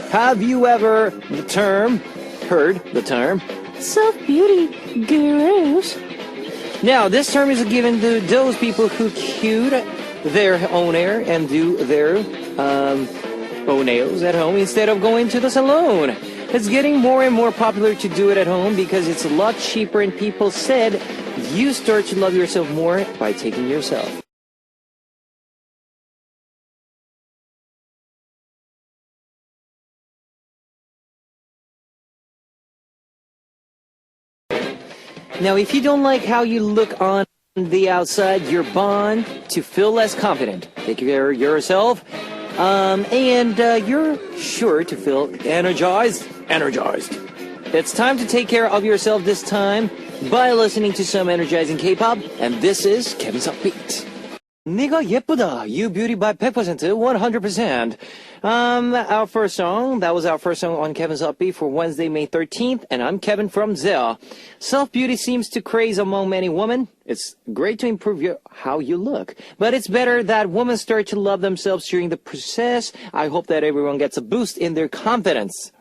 Have you ever heard the term Self-beauty gurus. Now, this term is given to those people who cute their own hair and do their own nails at home instead of going to the salon. It's getting more and more popular to do it at home because it's a lot cheaper, and people said you start to love yourself more by taking yourself. Now, if you don't like how you look on the outside, you're bound to feel less confident. Take care of yourself, and you're sure to feel energized. It's time to take care of yourself this time by listening to some energizing K-pop, and this is Kevin's Upbeat. 네가 예쁘다, You Beauty by 100%, 100%. Our first song, that was our first song on Kevin's Upbeat for Wednesday, May 13th, and I'm Kevin from ZEA. Self-beauty seems to craze among many women. It's great to improve how you look, but it's better that women start to love themselves during the process. I hope that everyone gets a boost in their confidence.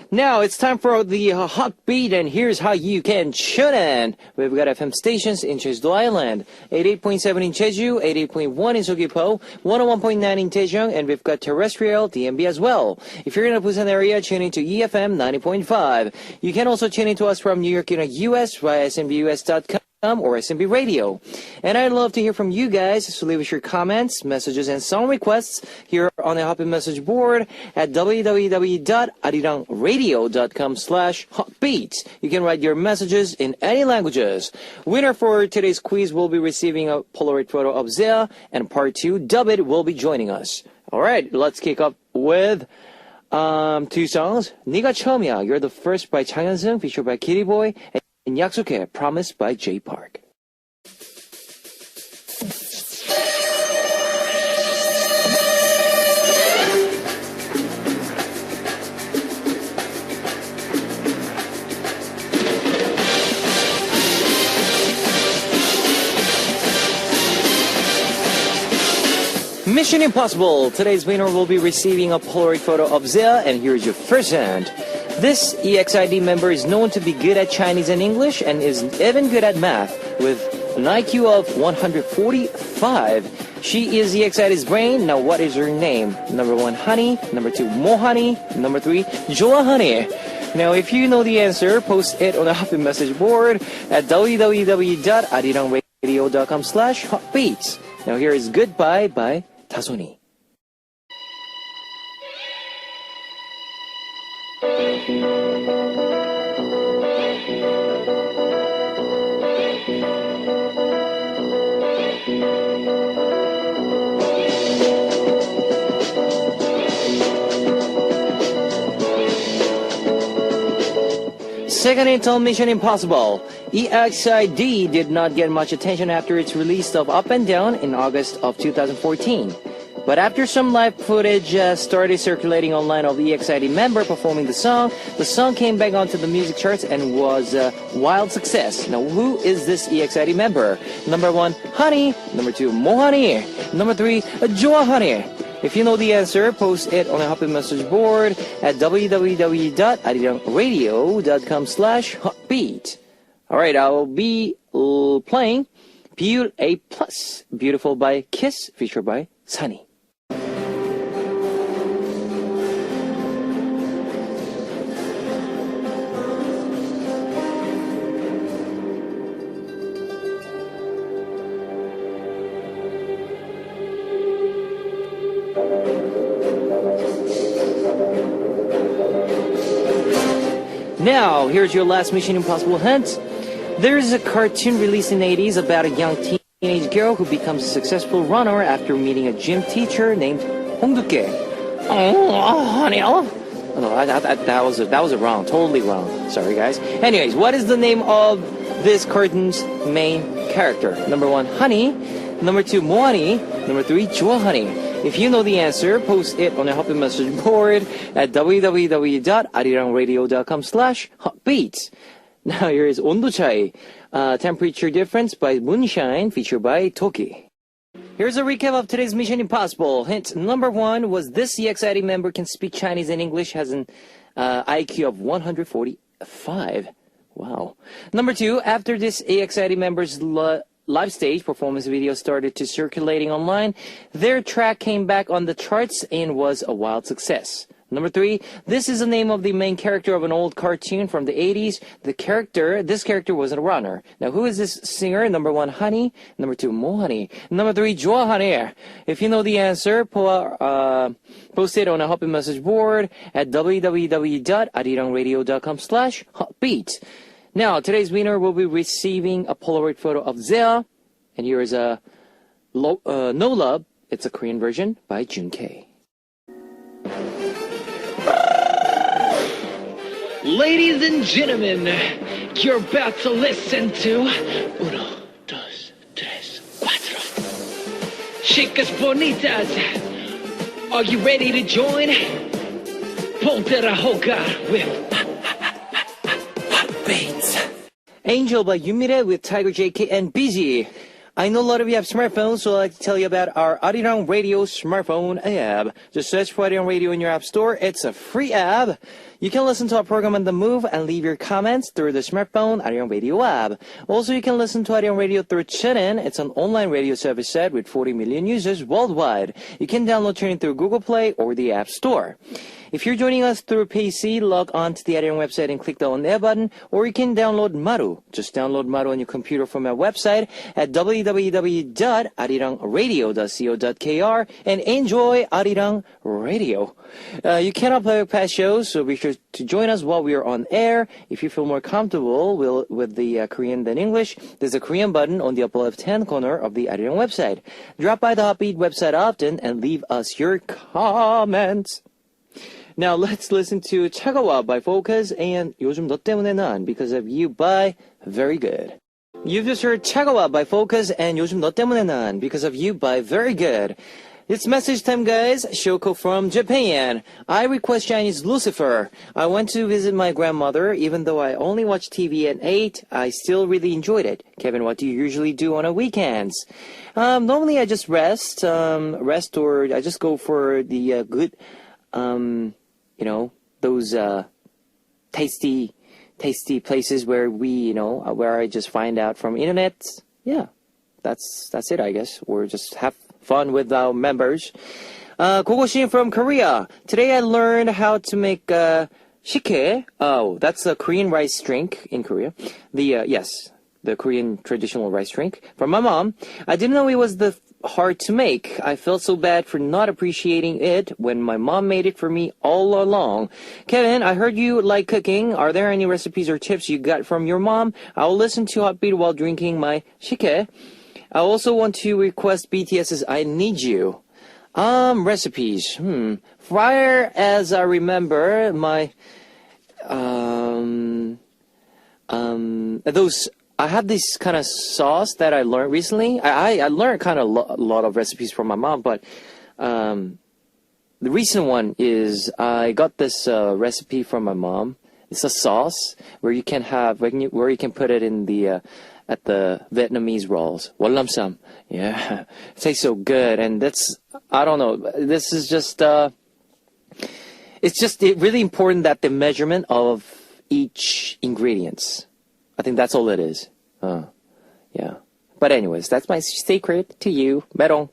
Now, it's time for the hot beat, and here's how you can tune in. We've got FM stations in Jeju Island, 88.7 in Jeju, 88.1 in Seogwipo, 101.9 in Daejeon, and we've got terrestrial DMB as well. If you're in the Busan area, tune into EFM 90.5. You can also tune into us from New York in the US via smbus.com. Or SMB Radio. And I'd love to hear from you guys, so leave us your comments, messages, and song requests here on the Hotbeat message board at www.arirangradio.com/hotbeat. You can write your messages in any languages. Winner for today's quiz will be receiving a Polaroid photo of ZEA, and part 2, Dubit, will be joining us. Alright, let's kick up with two songs. 네가 처음이야, You're the First by Chang Hyun-sung, featured by Kitty Boy, and 약속해, Promise by Jay Park. Mission Impossible. Today's winner will be receiving a Polaroid photo of ZEA, and here's your first hand. This EXID member is known to be good at Chinese and English and is even good at math with an IQ of 145. She is EXID's brain. Now, what is her name? Number 1, Honey. Number 2, Mohani. Number 3, Joa Honey. Now, if you know the answer, post it on the Hotbeat message board at www.arirangradio.com/hotbeats. Now, here is Goodbye by Dasoni. Second install Mission Impossible. EXID did not get much attention after its release of Up and Down in August of 2014. But after some live footage started circulating online of the EXID member performing the song came back onto the music charts and was a wild success. Now, who is this EXID member? Number 1, Honey. Number 2, Mohani. Number 3, Joa Honey. If you know the answer, post it on the Hotbeat message board at www.arirangradio.com/hotbeat. Alright, I'll be playing Beauty A+, Beautiful by Kiss, featured by Sunny. Now, here's your last Mission Impossible hint. There is a cartoon released in the 80s about a young teenage girl who becomes a successful runner after meeting a gym teacher named Hongduke. Oh, honey. Oh, no, that was wrong. Totally wrong. Sorry, guys. Anyways, what is the name of this cartoon's main character? Number 1, Honey. Number 2, Mohani. Number 3, Joa Honey. If you know the answer, post it on the Hotbeat message board at www.arirangradio.com/hotbeats. Now here is 온도 차이, Temperature Difference by Moonshine, featured by Toki. Here's a recap of today's Mission Impossible. Hint number 1 was this EXID member can speak Chinese and English, has an IQ of 145. Wow. Number 2, after this EXID member's live stage performance video started to circulating online, their track came back on the charts and was a wild success. Number 3, this is the name of the main character of an old cartoon from the 80s. This character was a runner. Now, who is this singer? Number 1, Honey. Number 2, Mo Honey. Number 3, 좋아하네. If you know the answer, post it on a Hotbeat message board at www.arirangradio.com/hotbeat. Now, today's winner will be receiving a Polaroid photo of Zea. And here is a No Love. It's a Korean version by Junkei. Ladies and gentlemen, you're about to listen to Uno, Dos, Tres, Cuatro. Chicas bonitas, are you ready to join? Ponte la jugar with Hotbeats. Angel by Yumire with Tiger JK and Busy. I know a lot of you have smartphones, so I'd like to tell you about our Arirang Radio smartphone app. Just search for Arirang Radio in your app store. It's a free app. You can listen to our program on the move and leave your comments through the smartphone Arirang Radio app. Also, you can listen to Arirang Radio through TuneIn. It's an online radio service set with 40 million users worldwide. You can download TuneIn through Google Play or the App Store. If you're joining us through PC, log on to the Arirang website and click the On Air button, or you can download Maru. Just download Maru on your computer from our website at www.arirangradio.co.kr and enjoy Arirang Radio. You cannot play past shows, so be sure to join us while we are on air. If you feel more comfortable with the Korean than English, there's a Korean button on the upper left-hand corner of the Arirang website. Drop by the Hotbeat website often and leave us your comments. Now let's listen to 차가워 by Focus and 요즘 너 때문에 난 Because of You by Very Good. You've just heard 차가워 by Focus and 요즘 너 때문에 난 Because of You by Very Good. It's message time, guys. Shoko from Japan. I request Chinese Lucifer. I went to visit my grandmother. Even though I only watch TV at 8, I still really enjoyed it. Kevin, what do you usually do on a weekends? Normally I just rest or I just go for the good, those tasty places where where I just find out from internet. Yeah, that's it, I guess. Or just have fun with our members. Gogoshin from Korea. Today I learned how to make shike. Oh, that's a Korean rice drink in Korea. The Korean traditional rice drink from my mom. I didn't know it was hard to make. I felt so bad for not appreciating it when my mom made it for me all along. Kevin, I heard you like cooking. Are there any recipes or tips you got from your mom? I'll listen to Hotbeat while drinking my shike. I also want to request BTS's I Need You. Recipes. Prior as I remember, I had this kind of sauce that I learned recently. I learned kind of a lot of recipes from my mom, but the recent one is I got this recipe from my mom. It's a sauce where you can put it in the at the Vietnamese rolls. What lam sam. Yeah, it tastes so good, and I don't know. This is just it's really important that the measurement of each ingredients. I think that's all it is. Yeah. But anyways, that's my secret to you, Merong.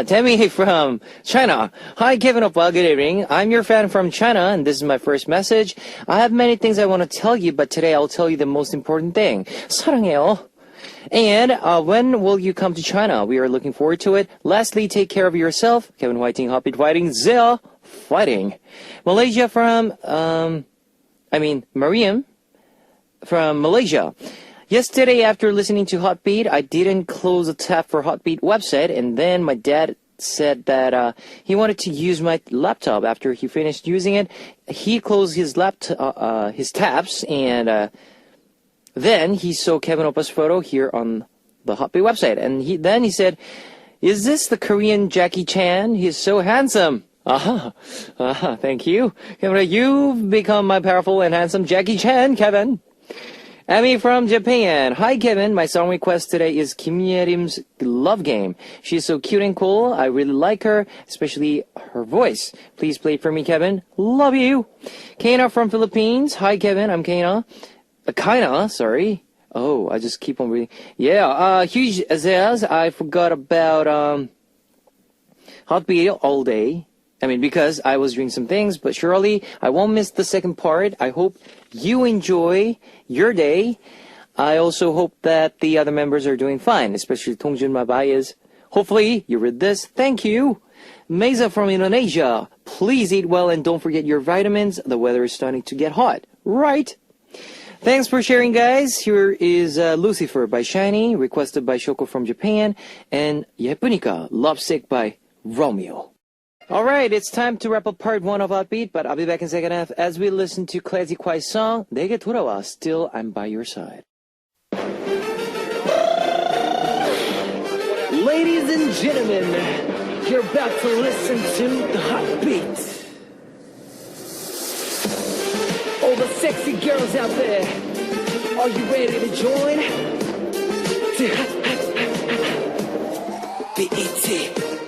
Tammy from China. Hi, Kevin Oppa. Good evening. I'm your fan from China, and this is my first message. I have many things I want to tell you, but today I'll tell you the most important thing. 사랑해요. And when will you come to China? We are looking forward to it. Lastly, take care of yourself. Kevin Whiting, Hotbeat fighting, Zea fighting. Malaysia from, Mariam from Malaysia. Yesterday, after listening to Hotbeat, I didn't close the tab for Hotbeat website, and then my dad said that he wanted to use my laptop. After he finished using it, he closed his his tabs, and then he saw Kevin Oppa's photo here on the Hotbeat website, and he said, "Is this the Korean Jackie Chan? He's so handsome." Thank you, Kevin. You've become my powerful and handsome Jackie Chan, Kevin. Emmy from Japan. Hi, Kevin. My song request today is Kim Yerim's Love Game. She's so cute and cool. I really like her, especially her voice. Please play it for me, Kevin. Love you. Kana from Philippines. Hi, Kevin. I'm Kana. Kaina, sorry. Oh, I just keep on reading. Yeah, huge says I forgot about Heartbeat all day. I mean, because I was doing some things, but surely I won't miss the second part. I hope you enjoy your day. I also hope that the other members are doing fine, especially Tongjun Mabayas. Hopefully you read this. Thank you. Meza from Indonesia. Please eat well and don't forget your vitamins. The weather is starting to get hot. Right? Thanks for sharing, guys. Here is Lucifer by Shiny, requested by Shoko from Japan, and Yepunika, Lovesick by Romeo. All right, it's time to wrap up part 1 of Upbeat, but I'll be back in second half as we listen to Classy Kwai's song, 내게 돌아와, Still I'm by your side. Ladies and gentlemen, you're about to listen to the Hot Beat. All the sexy girls out there, are you ready to join? BET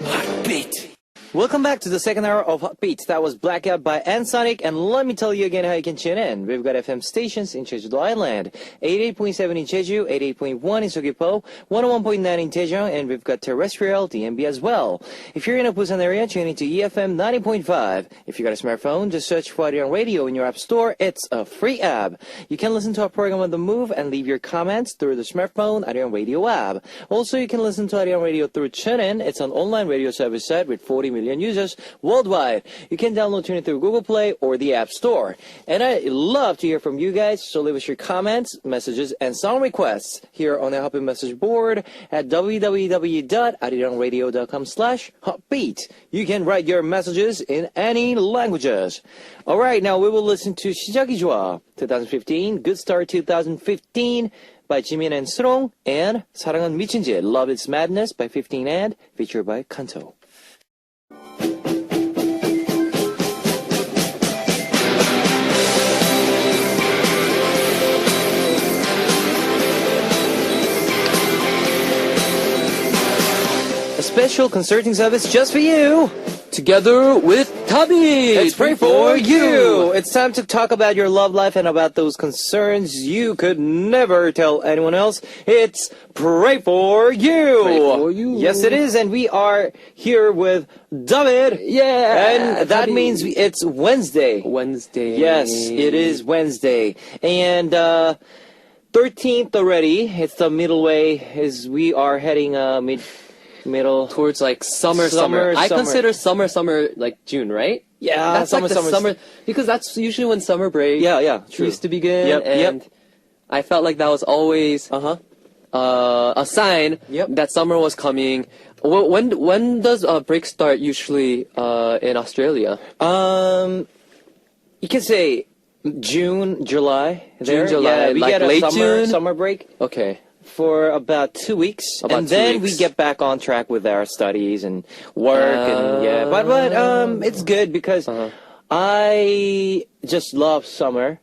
Hot Beat. Welcome back to the second hour of Hot Beats. That was Blackout by Nsonic, and let me tell you again how you can tune in. We've got FM stations in Jeju-do Island, 88.7 in Jeju, 88.1 in Seogwipo, 101.9 in Daejeon, and we've got terrestrial DMB as well. If you're in a Busan area, tune into EFM 90.5. If you got a smartphone, just search for Arion Radio in your app store. It's a free app. You can listen to our program on the move and leave your comments through the smartphone Arion Radio app. Also, you can listen to Arion Radio through TuneIn. It's an online radio service set with 40 million users worldwide. You can download TuneIn through Google Play or the App Store. And I love to hear from you guys, so leave us your comments, messages, and song requests here on the Hotbeat message board at www.arirangradio.com/hotbeat. You can write your messages in any languages. All right, now we will listen to 시작이 좋아 2015, Good Start 2015 by Jimin and Srong, and 사랑은 미친 짓, Love It's Madness by 15 and featured by Kanto. A special concerting service just for you. Together with Tabi. Let's pray for you. It's time to talk about your love life and about those concerns you could never tell anyone else. It's Pray for You. Pray for you. Yes, it is. And we are here with David. Yeah. And that Tabi. means it's Wednesday. Wednesday. Yes, it is Wednesday. And 13th already. It's the middle way. We are heading middle Towards like summer. Summer. I consider summer like June, right? Yeah, That's like the summer, because that's usually when summer break Yeah, true. used to begin. Yep, and I felt like that was always a sign that summer was coming. When does break start usually in Australia? You can say June, July. June, July, Yeah, we like get a late June? summer break Okay. for about 2 weeks, About and 2 then weeks. we get back on track with our studies and work, and but it's good because I just love summer.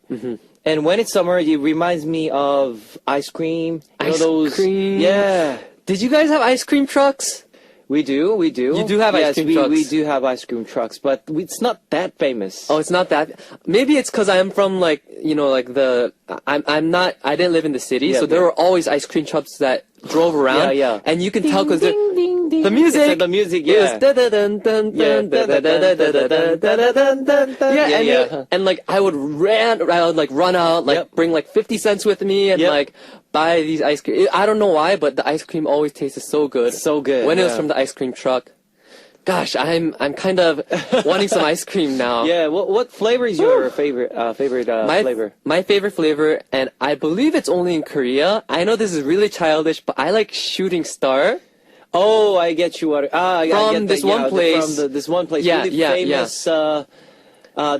And when it's summer, it reminds me of ice cream. You know Ice those, cream. Yeah. Did you guys have ice cream trucks? We do. You do have ice cream trucks. We do have ice cream trucks, but it's not that famous. Oh, it's not that. Maybe it's because I'm from I didn't live in the city, so there were always ice cream trucks that drove around. Yeah. And you can tell because the It's music. like the music, It was yeah. dun-dun-dun-dun, Yeah. dun-dun-dun-dun-dun-dun-dun-dun-dun. Yeah, and yeah. and like I would run out, Yep. bring like 50 cents with me and Yep. buy these ice cream. I don't know why, but the ice cream always tasted so good. So good, when it was yeah. from the ice cream truck. Gosh, I'm kind of wanting some ice cream now. Yeah, what flavor is your favorite flavor? My favorite flavor, and I believe it's only in Korea. I know this is really childish, but I like Shooting Star. Oh, I get you. I From get this that, one place. From this one place. Yeah, really yeah, famous.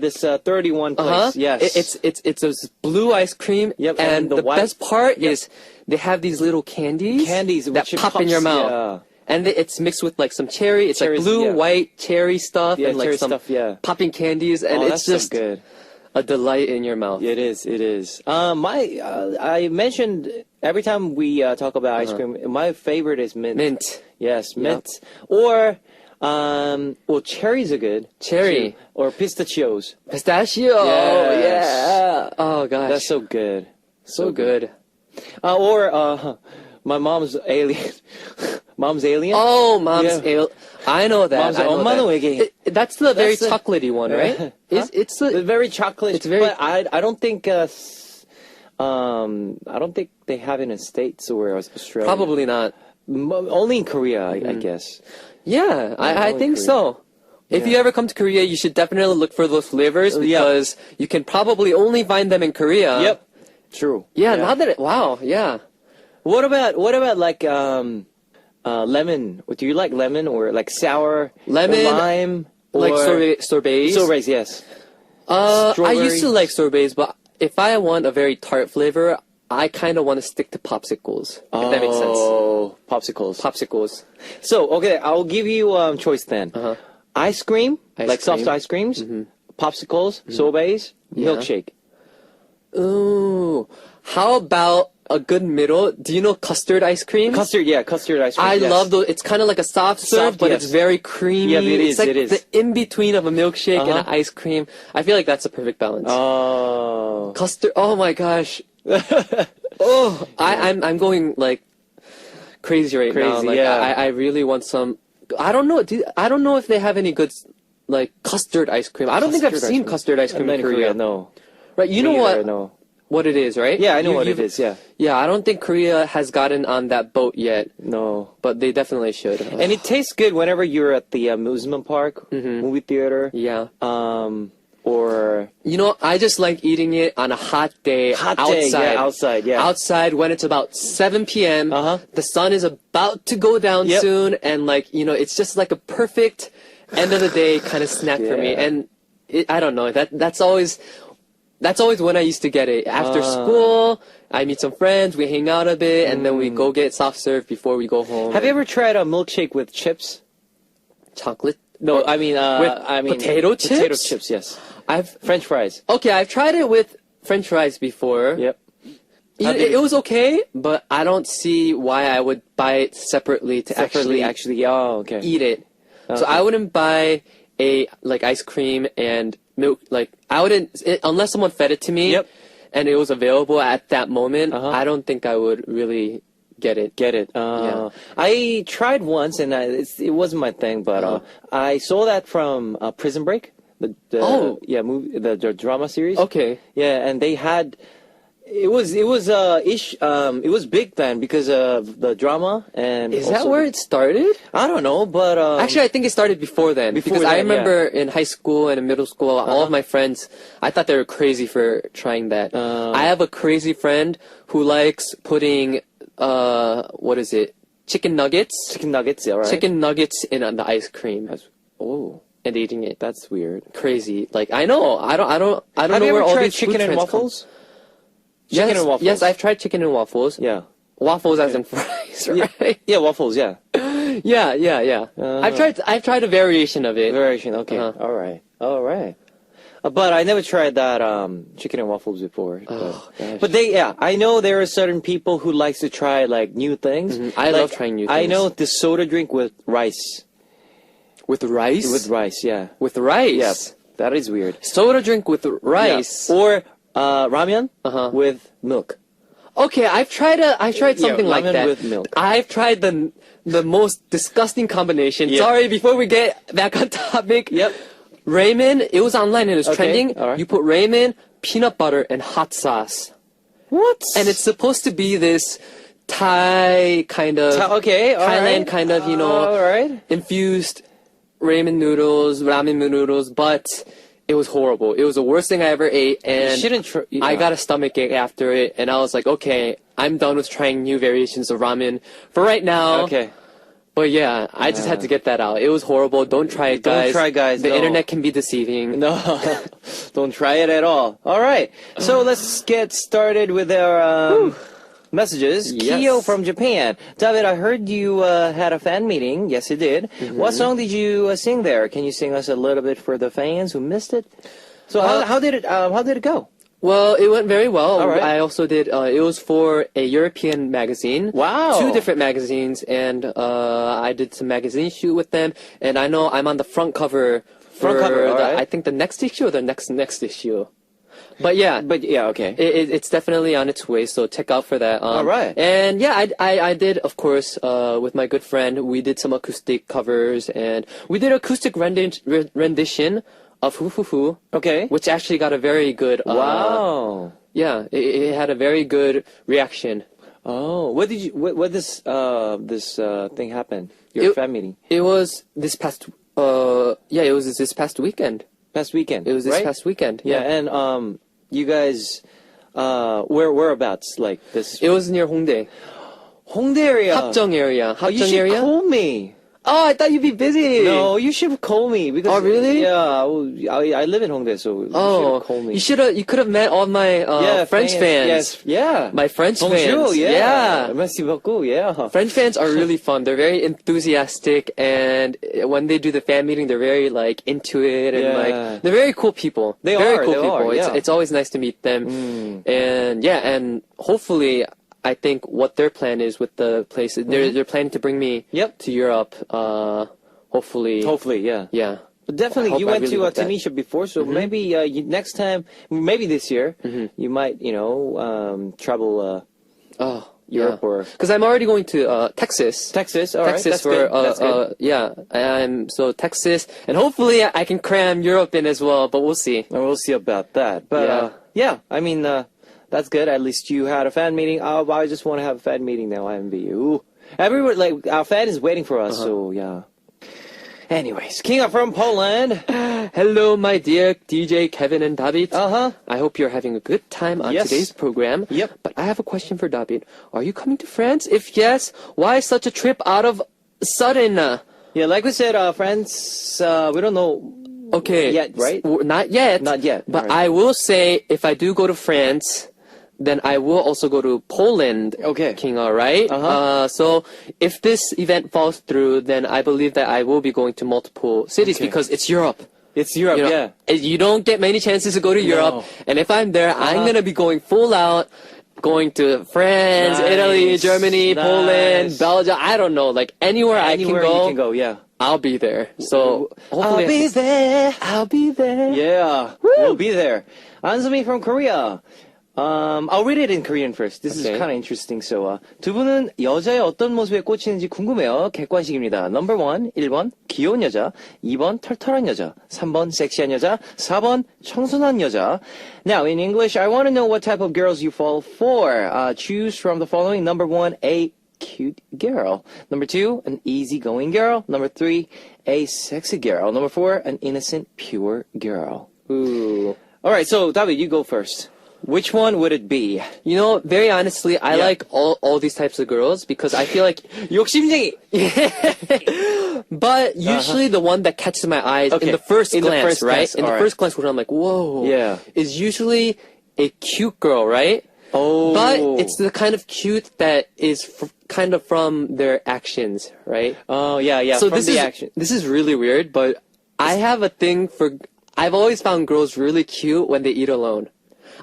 This 31 place. Yes. It's a blue ice cream. Yep, and and the the white- best part is they have these little candies that which pop in pops, your mouth. yeah. And it's mixed with like some cherry. It's Cherries, like blue, yeah. white cherry stuff Yeah, and like cherry some stuff, yeah. popping candies. And Oh, it's that's just so good. a delight in your mouth. It is. It is. I mentioned every time we talk about ice cream, my favorite is mint. Mint. Yes, mint. Or, well, cherries are good. Cherry. too. Or pistachios. Pistachio. Yes. Yeah. Oh gosh. That's so good. so good. Or my mom's alien. Mom's alien. Oh, mom's Yeah. ale. I know that. Mom's I know 엄마는 that. 외계인. That's the very That's the- chocolatey one, right? Huh? It's the very chocolate. It's very- But I don't think I don't think they have it in States or Australia. probably not. Only in Korea, I guess. Yeah, I only think Korea. so. If Yeah. you ever come to Korea, you should definitely look for those flavors Yeah. because you can probably only find them in Korea. Yep. True. Yeah, now that wow, yeah. What about like lemon? Do you like lemon or like sour Lemon, or lime Like or sorbets. sorbets? Yes. I used to strawberry. like sorbets, but if I want a very tart flavor, I kind of want to stick to popsicles. If that makes sense. Oh, popsicles. Popsicles. So okay, I'll give you choice then. Uh-huh. Ice cream, Ice like soft cream. ice creams, popsicles, sorbets, Yeah. milkshake. Ooh. How about a good middle? Do you know custard ice cream? Custard, yeah, custard ice cream. I yes. love those. It's kind of like a soft serve, Soft, but yes. it's very creamy. Yeah, it is, It's like it is. the in between of a milkshake and an Uh-huh. ice cream. I feel like that's a perfect balance. Oh. Custard. Oh my gosh. Oh, I'm going like crazy right now. Crazy, Like yeah. I really want some. I don't know. I don't know if they have any good like custard ice cream. I don't think I've Custard ice seen cream. custard ice cream in In Korea. no. Right? You know Me what? either, No. What it is, right? Yeah, I know what it you've- is. Yeah. Yeah, I don't think Korea has gotten on that boat yet, No. but they definitely should. And it tastes good whenever you're at the amusement park, movie theater, Yeah. or You know, I just like eating it on a hot day Hot day, outside. yeah, outside, yeah. Outside when it's about 7 p.m. Uh-huh. The sun is about to go down Yep. soon, and like you know, it's just like a perfect end of the day kind of snack for me. Yeah. And I don't know that's always when I used to get it after school. I meet some friends, we hang out a bit, and then we go get soft serve before we go home. have you ever tried a milkshake with chips? chocolate? No, I mean, potato Potato chips? chips, yes. I've French fries. okay, I've tried it with French fries before. Yep. You know, it was okay, but I don't see why I would buy it separately to actually oh, okay. eat it. So I wouldn't buy a like ice cream and milk. Like I wouldn't unless someone fed it to me. Yep. And it was available at that moment. Uh-huh. I don't think I would really get it. Get it? Yeah. I tried once, and it wasn't my thing. But I saw that from Prison Break. The Oh. yeah, movie, the drama series. Okay. Yeah, and they had. It was it was big then because of the drama and. Is that also where it started? I don't know, but Actually, I think it started before then. Before because I then, remember in high school and in middle school, all of my friends, I thought they were crazy for trying that. I have a crazy friend who likes putting, what is it? Chicken nuggets? chicken nuggets, yeah, right? Chicken nuggets in the ice cream Oh, and eating it. that's weird. Crazy. Like, I know. I don't Have know you where ever all tried these food chicken and trends come. waffles? Yes, Chicken and waffles. Yes, I've tried chicken and waffles. Yeah. Waffles as in fries, right? Yeah, waffles. Yeah. Yeah. I've tried a variation of it. Variation. Okay. Uh-huh. All right. But I never tried that chicken and waffles before. Oh, gosh. But I know there are certain people who likes to try like new things. I Like, love trying new I things. know the soda drink with rice. With rice? With rice, yeah. With rice? Yeah. That is weird. Soda drink with rice. Yeah. Or ramen Uh-huh. with milk. Okay, I've tried something like ramen that. with milk. I've tried the most disgusting combination. Yeah. Sorry, before we get back on topic. Yep. Ramen, it was online and it was Okay, trending. all right. You put ramen, peanut butter, and hot sauce. What? And it's supposed to be this Thai kind of okay. All Thailand right. kind of, All right. infused ramen noodles, ramen noodles, but it was horrible. It was the worst thing I ever ate, and You shouldn't try. I got a stomachache after it, and I was like, okay, I'm done with trying new variations of ramen for right now. Okay. But yeah, I just had to get that out. It was horrible. Don't try it, Don't guys. try, guys, The no. internet can be deceiving. No, don't try it at all. All right, so let's get started with our messages. Yes. Kyo from Japan. David, I heard you had a fan meeting. Yes, you did. Mm-hmm. What song did you sing there? Can you sing us a little bit for the fans who missed it? So how did it go? Well, it went very well. All right. I also did, it was for a European magazine. Wow. 2 different magazines, and I did some magazine shoot with them, and I know I'm on the front cover for all right. I think the next issue or the next issue. But yeah. But yeah, okay. It's definitely on its way, so check out for that. All right. And yeah, I did, of course, with my good friend, we did some acoustic covers, and we did acoustic rendition of Hoo Hoo Hoo. Okay. Which actually got a very good, Wow. yeah, it had a very good reaction. Oh, what this thing happen? Your fan meeting It was this past, it was this past weekend. past weekend. It was this right? past weekend. Yeah, and you guys, whereabouts? Like this? It was near Hongdae. Hongdae area. 합정 area. Oh, you 합정 should area? call me. Oh, I thought you'd be busy. No, you should call me because. Oh, really? Yeah, I live in Hongdae, so you Oh, should call me. you could have met all my French fans. Yes, yeah. My French Bonjour, fans. yeah. Merci beaucoup, yeah. French fans are really fun. They're very enthusiastic, and when they do the fan meeting, they're very like into it, and Yeah. like they're very cool people. They very are, cool they people. are, yeah. It's always nice to meet them, and yeah, and hopefully, I think what their plan is with the place, they're planning to bring me Yep. to Europe. Hopefully, Yeah. yeah. But definitely, I you hope- I went really to hope that. Tunisia before, so maybe next time, maybe this year, you might, travel Oh, Europe or because I'm already going to Texas. Texas. All right, Texas that's for good. That's good. yeah, I'm so Texas, and hopefully I can cram Europe in as well, but we'll see. And we'll see about that. But Yeah. I mean, that's good. At least you had a fan meeting. I just want to have a fan meeting now. IMVU. Everyone, like our fan is waiting for us. So yeah. Anyways, Kinga from Poland. Hello, my dear DJ Kevin and David. Uh-huh. I hope you're having a good time on Yes. today's program. Yep. But I have a question for David. Are you coming to France? If yes, why such a trip out of sudden? Yeah, like we said, friends, we don't know. Okay. Yet, right? Not yet. Not yet, But alright. I will say, if I do go to France, then I will also go to Poland. Okay. King, all right? Uh-huh. So if this event falls through, then I believe that I will be going to multiple cities Okay. because it's Europe. It's Europe, You know, yeah. You don't get many chances to go to Europe. And if I'm there, I'm going to be going full out. Going to France, Nice. Italy, Germany, Nice. Poland, Belgium. I don't know. Like anywhere Anywhere I can go, you can go, yeah. I'll be there. So hopefully I'll be there. I'll be there. Yeah, we'll be there. Ansumi from Korea. I'll read it in Korean first. This Okay. is kind of interesting. So, 두 분은 여자의 어떤 모습에 꽂히는지 궁금해요. 객관식입니다. Number 1, 1번 귀여운 여자, 2번 털털한 여자, 3번 섹시한 여자, 4번 청순한 여자. Now, in English, I want to know what type of girls you fall for. Choose from the following. Number 1, a cute girl. Number 2, an easygoing girl. Number 3, a sexy girl. Number 4, an innocent, pure girl. Ooh. All right, so David, you go first. Which one would it be? You know, very honestly, I Yeah. like all these types of girls because I feel like, 욕심쟁이. but usually the one that catches my eyes Okay, in the first in the glance, first right? glance, In the alright. first glance, where I'm like, whoa, Yeah. is usually a cute girl, right? Oh, But it's the kind of cute that is kind of from their actions, right? oh yeah, yeah. So from the is action. this is really weird, but I have a thing for. I've always found girls really cute when they eat alone.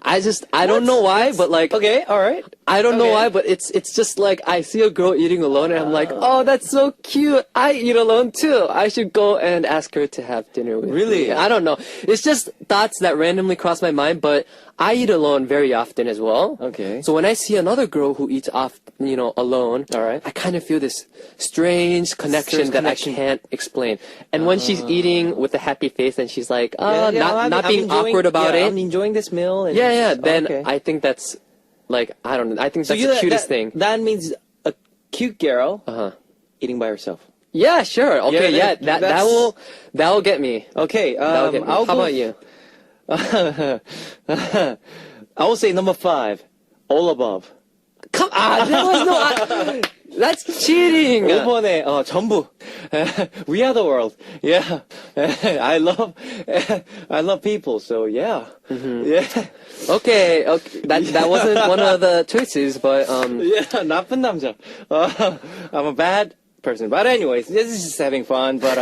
I don't know why, but like, Okay, all right. I don't know Okay. why, but it's just like I see a girl eating alone and I'm like, oh, that's so cute. I eat alone too. I should go and ask her to have dinner with Really? me. I don't know. It's just thoughts that randomly cross my mind, but I eat alone very often as well. Okay. So when I see another girl who eats alone, All right. I kind of feel this strange connection Strange that connection. I can't explain. And when she's eating with a happy face and she's like, Yeah, yeah, not I'm being enjoying- awkward about yeah, it. I'm enjoying this meal. And Yeah, then okay. I think that's like I don't know. I think So that's the cutest thing. That means a cute girl Uh-huh. eating by herself. Yeah, sure. Okay, Yeah, yeah, that's- that will get me. Okay, That'll get me. I'll How go. about you? I will say number 5, all above. Come on, there was no. That's cheating. 5번에 전부. We are the world. Yeah. I love people. So yeah. Yeah. Okay, that wasn't one of the choices, but Yeah. 나쁜 남자. I'm a bad person. But anyways, this is just having fun. But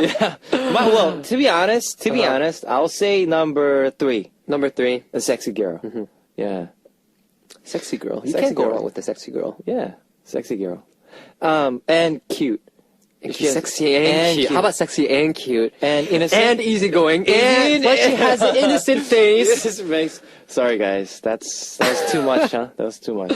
yeah. Well, to be honest, I'll say number 3, Number 3, a sexy girl. Yeah, sexy girl. You Sexy can't go girl. wrong with the sexy girl. yeah, sexy girl. And cute. She has- Sexy and cute. cute. How about sexy and cute? And innocent. And easygoing. And- But she has an innocent face. This makes. Sorry, guys. That was too much, huh? That was too much.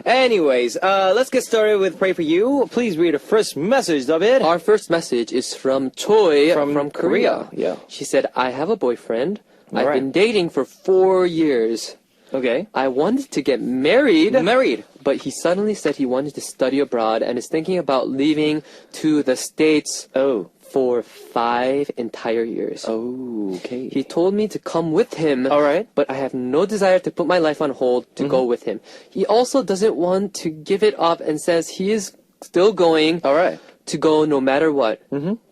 Anyways, let's get started with Pray For You. Please read the first message, David. Our first message is from Choi From Korea. Korea, yeah. She said, I have a boyfriend. I've Alright. been dating for 4 years. Okay. I wanted to get married. Married. But he suddenly said he wanted to study abroad and is thinking about leaving to the States Oh. for 5 entire years. Oh, okay. He told me to come with him. All right. But I have no desire to put my life on hold to go with him. He also doesn't want to give it up and says he is still going All right. to go no matter what.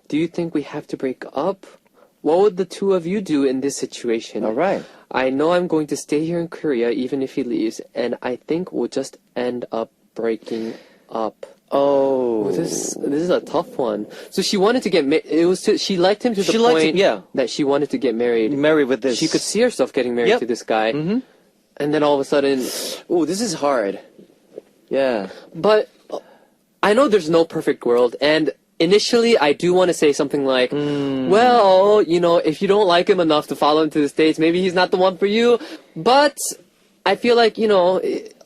Do you think we have to break up? What would the two of you do in this situation? All right. I know I'm going to stay here in Korea even if he leaves, and I think we'll just end up breaking up. Oh. This is a tough one. So she wanted to get she liked him to the She liked point him, yeah. that she wanted to get married. Married with this. She could see herself getting married Yep. to this guy. And then all of a sudden, Oh, this is hard. Yeah. but I know there's no perfect world, and initially I do want to say something like, well, you know, if you don't like him enough to follow him to the States, maybe he's not the one for you. But I feel like, you know,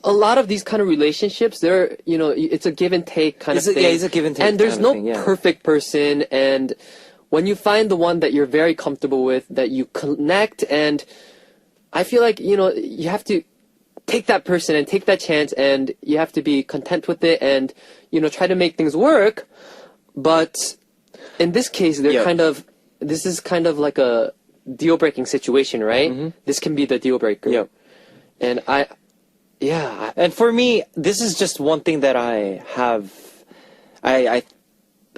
a lot of these kind of relationships, they're, you know, it's a give and take kind It's of a- thing. yeah, it's a give and take And there's kind of no thing, yeah. perfect person, and when you find the one that you're very comfortable with, that you connect, and I feel like, you know, you have to take that person and take that chance, and you have to be content with it and, you know, try to make things work. But in this case, Yeah. this is kind of like a deal-breaking situation, right? This can be the deal breaker. Yep. And yeah, And for me, this is just one thing that I have.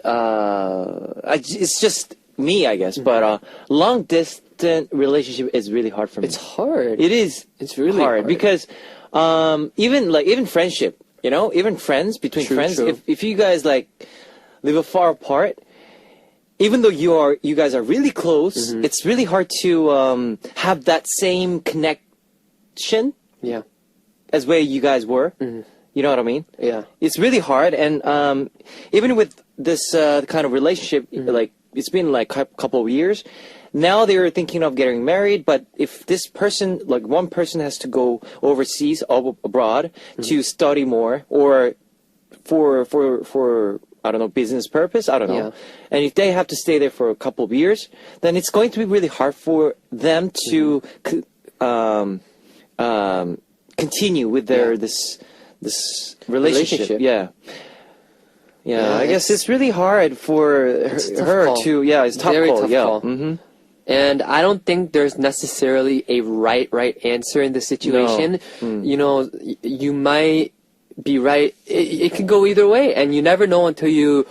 It's just me, I guess. But long distance relationship is really hard for me. it's hard. It is. It's really hard hard. because even friendship, you know, even friends between True, friends. true. If you guys like live far apart, even though you guys are really close, it's really hard to have that same connection Yeah. as where you guys were. You know what I mean? Yeah. It's really hard, and even with this kind of relationship, like it's been like a couple of years. Now they're thinking of getting married, but if this person, like one person, has to go overseas, abroad, to study more, or for I don't know, business purpose, I don't know, Yeah. and if they have to stay there for a couple of years, then it's going to be really hard for them to continue with their this relationship. Yeah. Yeah, I guess it's really hard for It's a tough her call. to. Yeah, it's tough Very call. tough Yeah. call. And I don't think there's necessarily a right answer in this situation. You know, you might be right. It can go either way, and you never know until you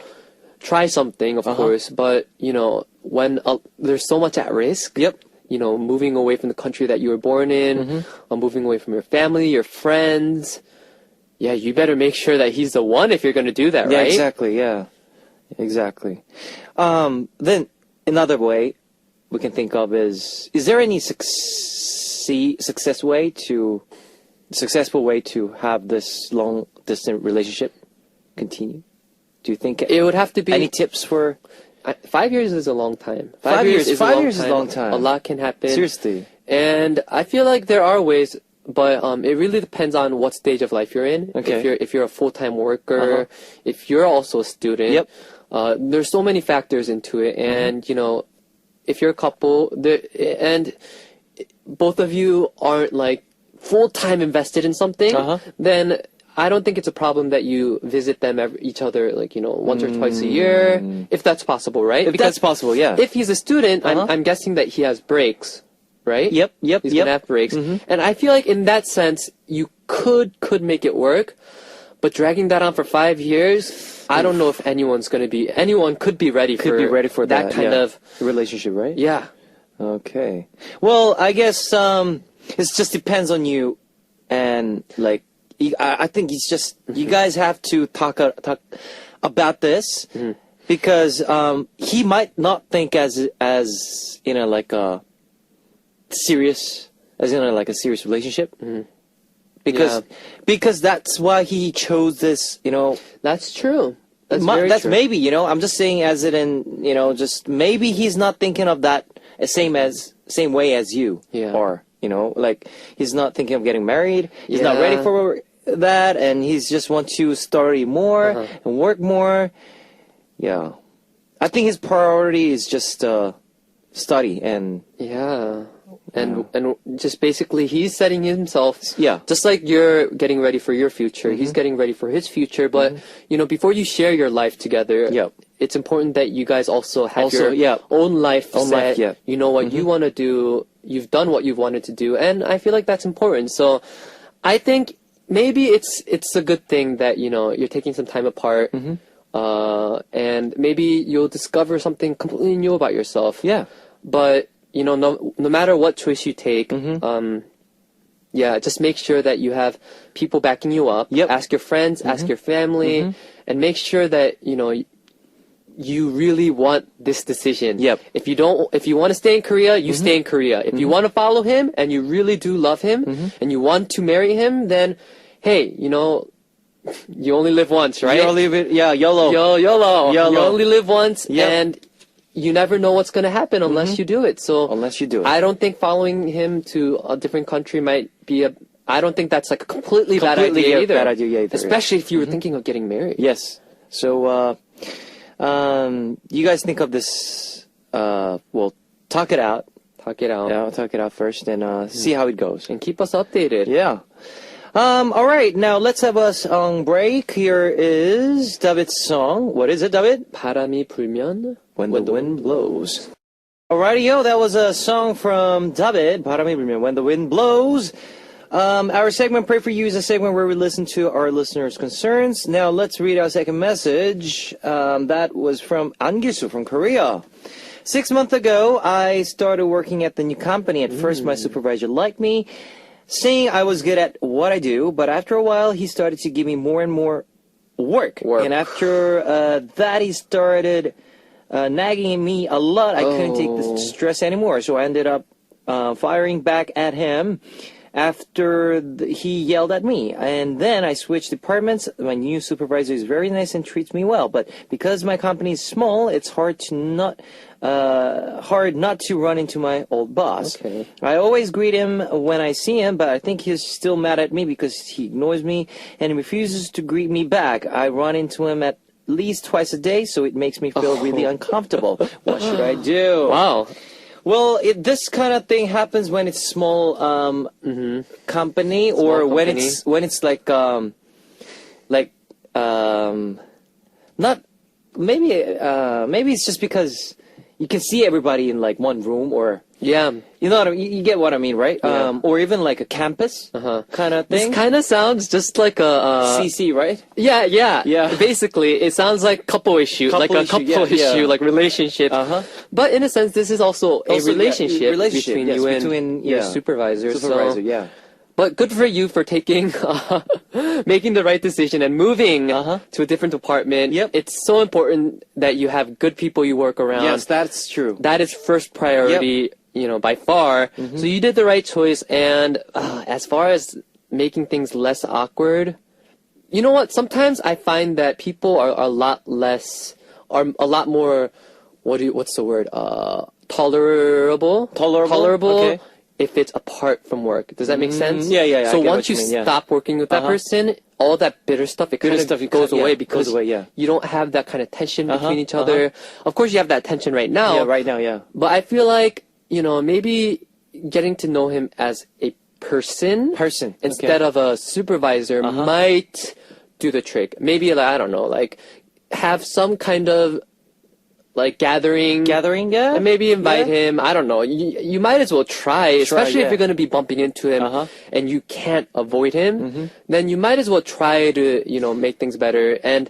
try something, of course. But, you know, when there's so much at risk. Yep. You know, moving away from the country that you were born in, or moving away from your family, your friends. Yeah, you better make sure that he's the one if you're going to do that, Yeah, right? exactly. Yeah, exactly. Then another way we can think of is there any successful way to have this long distance relationship continue? Do you think It would have to be any tips for 5 years is a long time. 5 years? is 5 years is a long time. A lot can happen. seriously? And I feel like there are ways, but it really depends on what stage of life you're in. Okay. If you're a full-time worker, if you're also a student. Yep. There's so many factors into it, and you know, if you're a couple, and both of you aren't like full-time invested in something, then I don't think it's a problem that you visit them each other, like, you know, once or twice a year, if that's possible, right? If that's possible, yeah. If he's a student, I'm guessing that he has breaks, right? Yep. He's gonna have breaks, and I feel like in that sense, you could make it work, but dragging that on for 5 years, I don't know if anyone could be ready for that kind of relationship, right? yeah. Okay. Well, I guess it just depends on you, and like I think it's just you guys have to talk about this because he might not think as like a serious like a serious relationship. Because that's why he chose this, That's true. That's very that's true. maybe, I'm just saying as it in, just maybe he's not thinking of that same way as you Yeah. are, like he's not thinking of getting married. He's not ready Yeah. for that. And he's just want to study more and work more. Yeah. I think his priority is just, study and, Yeah. And just basically he's setting himself, Yeah. just like you're getting ready for your future, he's getting ready for his future. But before you share your life together, Yep. it's important that you guys also have Also, your yeah. own life Own set. life, yeah. You know what you want to do. You've done what you've wanted to do, and I feel like that's important. So I think maybe it's a good thing that you're taking some time apart, and maybe you'll discover something completely new about yourself. yeah. But no matter what choice you take, just make sure that you have people backing you up. Yep. Ask your friends, ask your family, and make sure that you really want this decision. Yep. If you want to stay in Korea, you stay in Korea. If you want to follow him and you really do love him and you want to marry him, then hey, you only live once, right? YOLO. YOLO. YOLO. You only live once, Yep. and you never know what's going to happen unless you do it. So Unless you do it. I don't think following him to a different country might be I don't think that's like a completely bad Completely, idea either. bad idea either, Especially if you were thinking of getting married. Yes. So, you guys think of this, talk it out. Talk it out. Yeah, talk it out first and, see how it goes. And keep us updated. Yeah. All right. Now let's have a song break. Here is David's song. What is it, David? 바람이 불면 When the wind blows. Alrighty, that was a song from David, 바람이 불면, When the Wind Blows. Our segment, Pray For You, is a segment where we listen to our listeners' concerns. Now, let's read our second message. That was from An Gil-soo from Korea. 6 months ago, I started working at the new company. At first, my supervisor liked me, saying I was good at what I do, but after a while, he started to give me more and more work. And after that, he started nagging me a lot. I couldn't take the stress anymore, so I ended up firing back at him after he yelled at me. And then I switched departments. My new supervisor is very nice and treats me well, but because my company is small, it's hard not to run into my old boss. Okay. I always greet him when I see him, but I think he's still mad at me because he ignores me and refuses to greet me back. I run into him at least twice a day, so it makes me feel really uncomfortable. What should I do? Wow. Well, this kind of thing happens when it's small company, or when it's like not maybe it's just because you can see everybody in like one room, or Yeah. you know what I mean, you get what I mean, right? Yeah. Or even like a campus kind of This thing. kind of sounds just like a CC, right? Yeah. Yeah. Basically, it sounds like couple issue, like a Couple issue, couple yeah, issue, yeah. like relationship. But in a sense, this is also a Also, yeah, relationship, relationship, between yes, you and between, your yeah. supervisor. Supervisor, yeah. But good for you for taking, making the right decision and moving to a different department. Yep. It's so important that you have good people you work around. Yes, that's true. That is first priority, by far. So you did the right choice. And as far as making things less awkward, you know what? Sometimes I find that people are a lot more, what's the word? Tolerable. Tolerable? Okay. If it's apart from work. Does that make sense? Yeah, I So get once what you you mean, yeah. stop working with that person, all that bitter stuff, it kind of stuff, it goes yeah, away goes because away, yeah. you don't have that kind of tension between each other. Of course, you have that tension right now. Yeah, right now, yeah. But I feel like, maybe getting to know him as a person instead of a supervisor might do the trick. Maybe, like, I don't know, like have some kind of like gathering, yeah. and maybe invite him. I don't know. You might as well try, especially if yeah. you're going to be bumping into him and you can't avoid him. Then you might as well try to make things better. And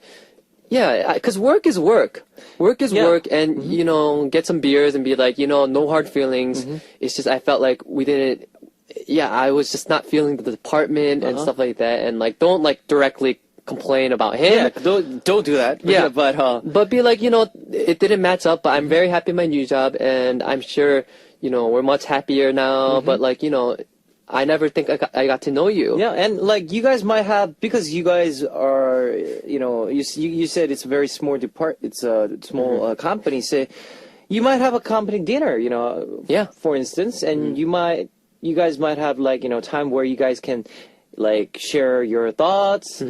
yeah, because work is work. Work is work, and get some beers and be like, no hard feelings. It's just I felt like we didn't. Yeah, I was just not feeling the department and stuff like that, and like don't like directly complain about him. Yeah, don't do that. Yeah. but Be like, it didn't match up, but I'm very happy in my new job, and I'm sure, we're much happier now, but like, I never think I got to know you. yeah, and like you guys might have, because you guys are, you said it's a very small it's a small company, so you might have a company dinner, Yeah. for instance, and you guys might have like, time where you guys can like share your thoughts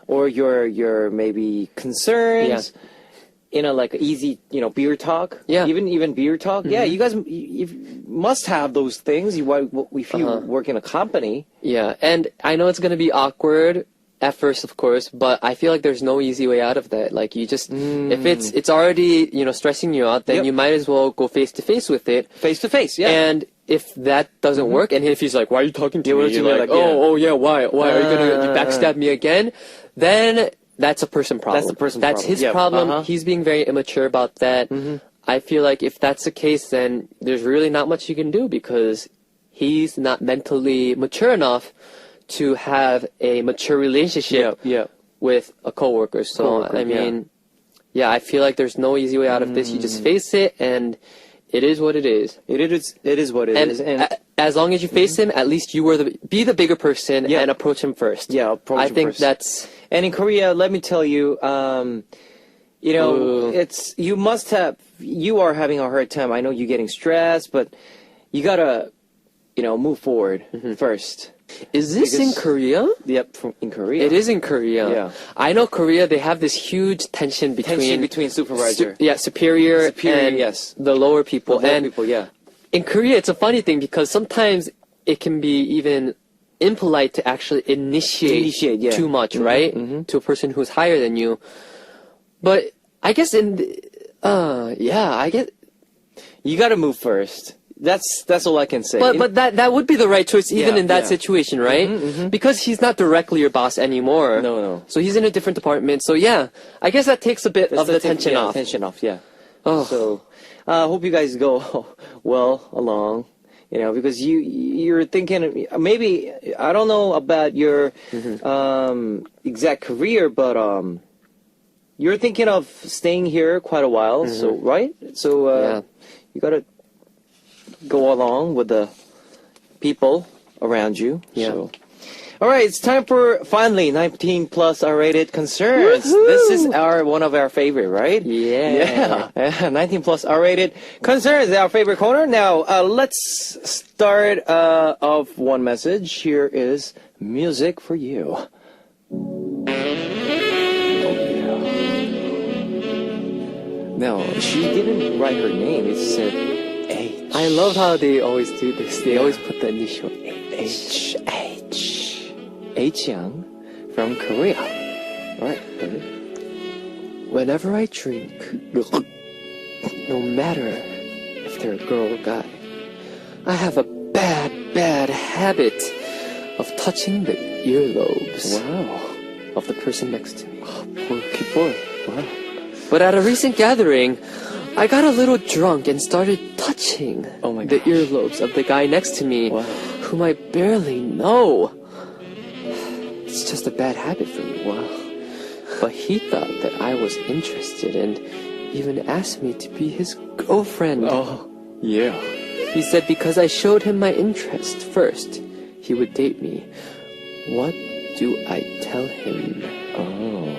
or your maybe concerns. Yeah. In a like easy, beer talk. Yeah. Even beer talk. Yeah, you guys you must have those things. If you work in a company. Yeah, and I know it's gonna be awkward at first, of course, but I feel like there's no easy way out of that. Like you just, if it's already, stressing you out, then Yep. you might as well go face to face with it. Face to face, yeah. And if that doesn't work, and if he's like, "Why are you talking to Yeah, me?" what you You're mean, like, like, yeah. "Oh yeah, why? Why are you gonna backstab me again?" Then that's a person problem. That's the person That's problem. his Yeah, problem. He's being very immature about that. I feel like if that's the case, then there's really not much you can do because he's not mentally mature enough to have a mature relationship yeah. with a coworker. So Coworker, I mean, yeah, I feel like there's no easy way out of this. You just face it, and it is what it is. It is what it And is. And as long as you face him, at least you were be the bigger person Yeah. and approach him first. Yeah, approach I him think first. that's And in Korea, let me tell you, Ooh. you are having a hard time. I know you're getting stressed, but you gotta, move forward first. Is this in Because- Korea? Yep, in Korea. It is in Korea. Yeah. I know Korea, they have this huge tension between supervisor. superior Superior, and yes. the lower people. Lower And people, yeah. in Korea, it's a funny thing because sometimes it can be even impolite to actually initiate yeah. too much, right? To a person who's higher than you. But I guess I guess, You gotta move first. That's all I can say. but that would be the right choice even Yeah, in that yeah. situation, right? Because he's not directly your boss anymore. No. So he's in a different department. So yeah, I guess that takes a bit of the tension off. Tension off, yeah. Oh. So, hope you guys go well along. Because you're thinking maybe I don't know about your exact career, but you're thinking of staying here quite a while. So right, so Yeah. you gotta go along with the people around you. Yeah. So. All right, it's time for finally 19 plus R-rated concerns. This is one of our favorite, right? Yeah. Yeah. 19 plus R-rated concerns, our favorite corner. Now, let's start off one message. Here is music for you. Oh, yeah. No, she didn't write her name. It said H. I love how they always do this. They always put the initial H. H Young from Korea. All right. Whenever I drink, no matter if they're a girl or guy, I have a bad habit of touching the earlobes Wow. of the person next to me. Poor people. Wow. But at a recent gathering, I got a little drunk and started touching Oh my the gosh. earlobes of the guy next to me, Wow. whom I barely know. It's just a bad habit for me. Wow. But he thought that I was interested and even asked me to be his girlfriend. Oh, yeah. He said because I showed him my interest first, he would date me. What do I tell him? Oh.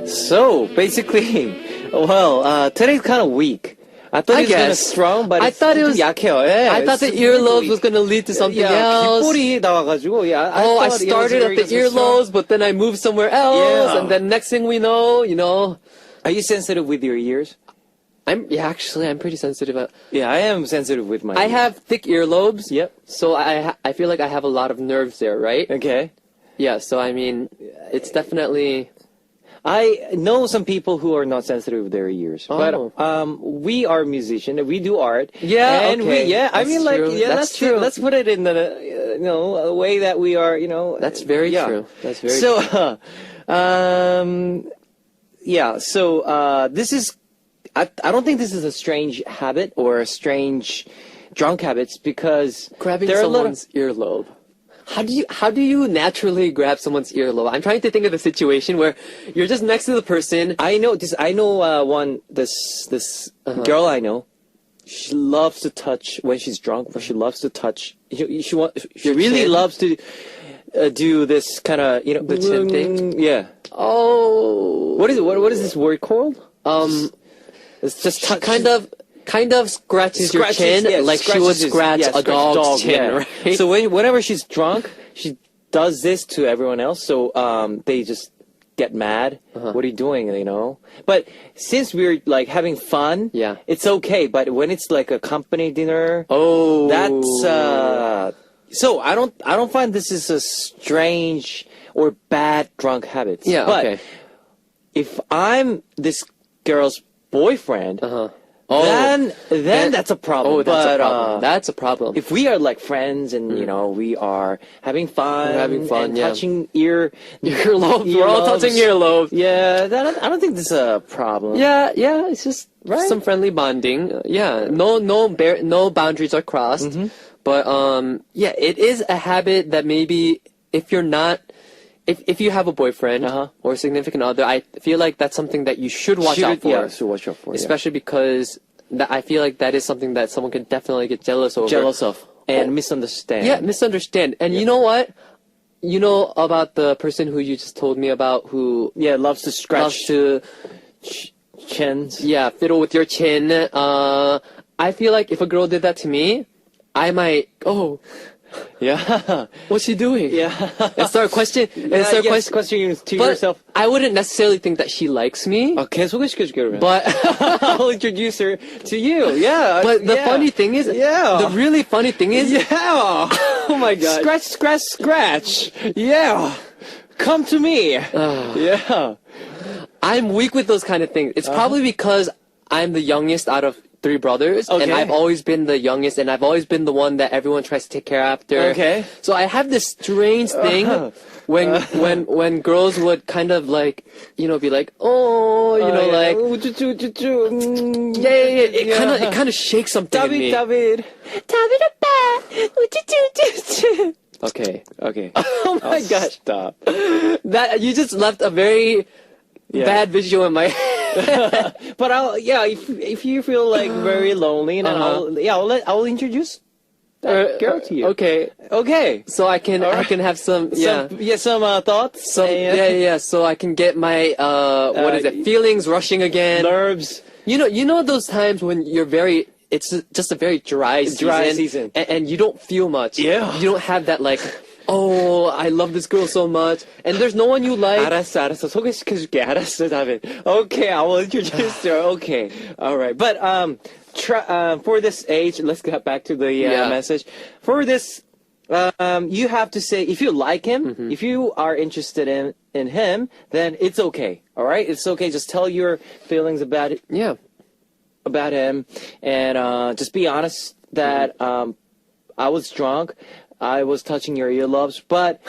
So, basically, well, today's kind of weak. I thought I it was kind of guess. strong, but I it's thought it 좀 was- 약해요. Yeah, I thought the it's earlobes weak. was going to lead to something Yeah, else. 귓볼이 나와가지고, yeah. Oh, I thought it was started at very the good, so strong. earlobes, but then I moved somewhere else, Yeah. and then next thing we know, Are you sensitive with your ears? I'm pretty sensitive. Yeah, I am sensitive with my I ears. have thick earlobes. Yep. So I feel like I have a lot of nerves there, right? Okay. Yeah. So I mean, it's definitely. I know some people who are not sensitive with their ears, but Oh. we are musicians. We do art. Yeah, and okay. I That's mean, like, true. yeah, That's true. Let's put it in the, a way that we are, That's very yeah. true. That's very So, true. yeah. So this is, I don't think this is a strange habit or a strange drunk habits because Grabbing there are a lot of someone's earlobe. how do you naturally grab someone's earlobe? I'm trying to think of the situation where you're just next to the person. I know this. I know this girl I know. She loves to touch when she's drunk. But she loves to touch. She really chin? loves to do this kind of The chin thing? Yeah. Oh, What is it? What is this word called? It's just she kind of scratches your chin like she would scratch a dog's chin, right? So whenever she's drunk, she does this to everyone else. So they just get mad. What are you doing? But since we're like having fun, Yeah. it's okay. But when it's like a company dinner, Oh, that's so I don't find this is a strange or bad drunk habit. yeah, but okay. if I'm this girl's boyfriend, Oh, then that's a problem. oh, that's But, a problem. That's a problem. if we are like friends and we are having fun, We're having fun, and yeah. touching earlobes, we're all touching earlobes. Yeah, I don't think this is a problem. Yeah, it's just Right? some friendly bonding. Yeah, no boundaries are crossed. Mm-hmm. But yeah, it is a habit that maybe if you're not, if you have a boyfriend or a significant other, I feel like that's something that you should watch out for. Yeah, so watch out for. Especially because I feel like that is something that someone can definitely get jealous over. jealous of and misunderstand. Yeah, misunderstand. And you know what? You know about the person who you just told me about who yeah, loves to scratch loves to chins. yeah, fiddle with your chin. I feel like if a girl did that to me, I might, Yeah, what's she doing? yeah. And start questioning questioning to but yourself. I wouldn't necessarily think that she likes me. Okay, 소개시켜줄게 그러면. But I'll introduce her to you. Yeah. but the yeah. funny thing is, Yeah. the really funny thing is, Yeah. oh my god, Scratch. Yeah. Come to me. Yeah. I'm weak with those kind of things. It's probably because I'm the youngest out of 3 brothers, and Okay. I've always been the youngest, and I've always been the one that everyone tries to take care after. Okay. So I have this strange thing when girls would kind of like, be like, like, yeah. It kind of shakes something in me. David. Okay. Okay. Oh my gosh. Stop. That you just left a very bad visual in my head. But if you feel like very lonely, then I'll introduce that girl to you. Okay. Okay. So I can have some Some thoughts. So I can get my what is it? Feelings rushing again. Nerves. You know those times when it's just a very dry season. and you don't feel much. Yeah. You don't have that like, oh, I love this girl so much, and there's no one you like. 알았어. 소개시켜줄게. 알았어, David. Okay, I will introduce her. Okay. All right. But for this age, let's get back to the message. For this, you have to say, if you like him, if you are interested in him, then it's okay. All right? It's okay. Just tell your feelings about it. Yeah. About him, and just be honest that I was drunk, I was touching your earlobes, but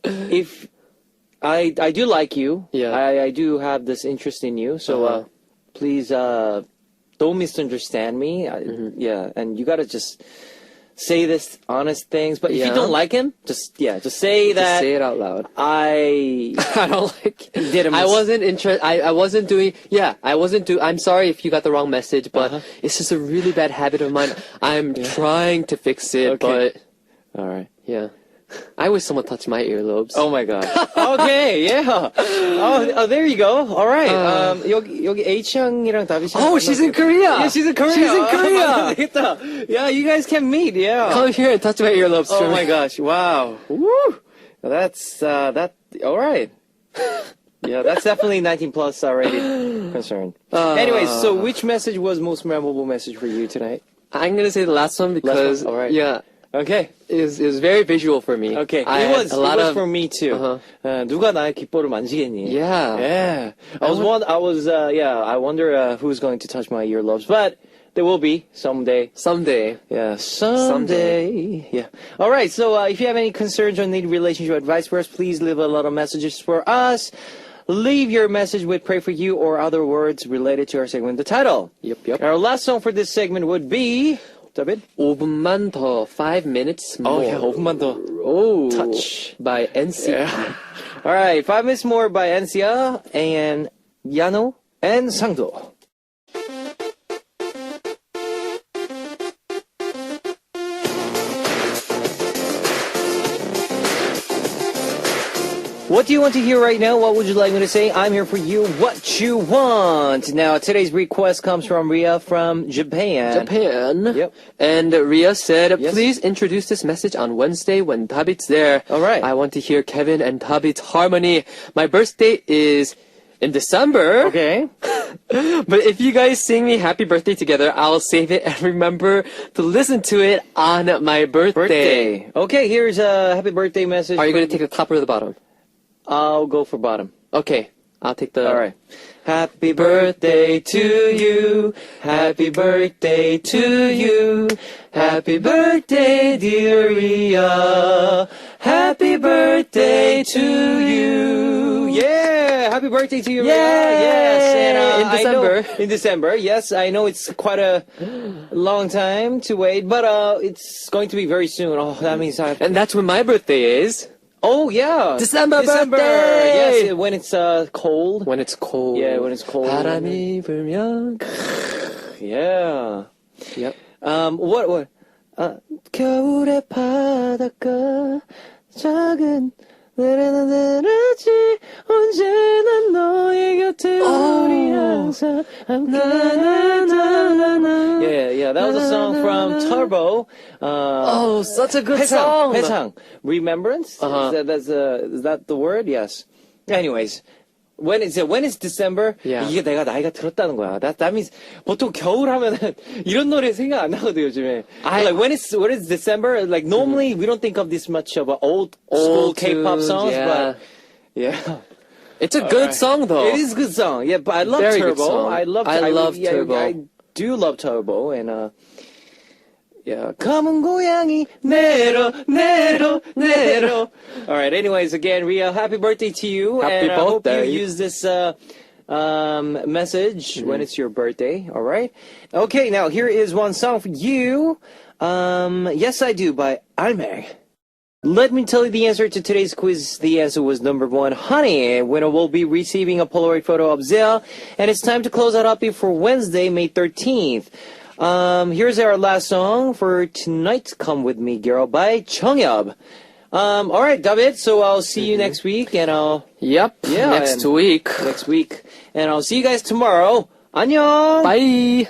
if I do like you, I do have this interest in you, so please don't misunderstand me. And you gotta just say this honest things. But if you don't like him, just say that. Just say it out loud. I don't like. Didn't I wasn't interested. I wasn't doing. Yeah, I wasn't doing. I'm sorry if you got the wrong message, but it's just a really bad habit of mine. I'm trying to fix it, Okay. but all right. yeah. I wish someone touched my earlobes. Oh my god. Okay, yeah. Oh, there you go. All right. 여기 H 형이랑 다비 씨. Oh, she's in Korea. Yeah, she's in Korea. She's in Korea. 되겠다. Yeah, you guys can meet. Yeah. Come here and touch my earlobes. Oh for my me. gosh. Wow. Woo. That's that. All right. Yeah, that's definitely 19 plus already concerned. Anyways, so which message was most memorable message for you tonight? I'm gonna say the last one because All right. yeah, Okay. it was very visual for me. Okay. I It had was a lot of for me too. 누가 나의 귓볼을 만지겠니? Yeah. Yeah. I wonder who's going to touch my earlobes, but there will be someday. someday. Yeah, someday. Yeah. All right. So if you have any concerns or need relationship advice for us, please leave a lot of messages for us. Leave your message with "Pray for You" or other words related to our segment. The title. Yep. Our last song for this segment would be David? 5분만 더, 5 minutes more. Oh, yeah, 5분만 더. Oh, Touch. by NCT. All right, 5 minutes more by NCR and Yano and Sangdo. What do you want to hear right now? What would you like me to say? I'm here for you. What you want. Now, today's request comes from Ria from Japan. Japan. Yep. And Ria said, Yes. please introduce this message on Wednesday when Tabit's there. All right. I want to hear Kevin and Tabit's harmony. My birthday is in December. Okay. But if you guys sing me happy birthday together, I'll save it and remember to listen to it on my birthday. Okay, here's a happy birthday message. Are you going to take the top or the bottom? I'll go for bottom. Okay. I'll take the... All right. Happy birthday to you. Happy birthday to you. Happy birthday, dear Ria. Happy birthday to you. Yeah. Happy birthday to you, Ria. Yay! Yes. And, In I know- December. in December. Yes. I know it's quite a long time to wait, but it's going to be very soon. Oh, that means I... And that's when my birthday is. Oh, yeah. December birthday! Yes, when it's cold. When it's cold. Yeah, when it's cold. 바람이 불면. Yeah. Yep. What? 겨울의 바닷가 작은 내려지 언제나 너의 곁에 우리 항상 함께 Yeah, that was a song from Turbo. Oh, such a good 회상, song. 회상. Remembrance? Uh-huh. Is that the word? Yes. Anyways. When it's December, Yeah. 이게 내가 나이가 들었다는 거야. That means 보통 겨울 하면은 이런 노래 생각 안 나거든 요즘에. Like when it's December, like normally we don't think of this much of old school K-pop tunes, songs, yeah. but yeah, It's a good song though. it is a good song. Yeah, but I love Very good Turbo. song. I love yeah, Turbo. I do love Turbo and yeah, 검은 고양이 내려. All right. Anyways, again, Ria, happy birthday to you. Happy and I hope you birthday. use this message when it's your birthday. All right. Okay. Now here is one song for you. Yes, I do by Almeg. Let me tell you the answer to today's quiz. The answer was number 1, Honey. Winner will be receiving a Polaroid photo of Zia. And it's time to close out Happy for Wednesday, May 13th. Here's our last song for tonight. Come With Me, Girl by Chongyub. All right, David. So I'll see you next week, and Yep. Yeah, Next and- week. next week, and I'll see you guys tomorrow. 안녕. Bye.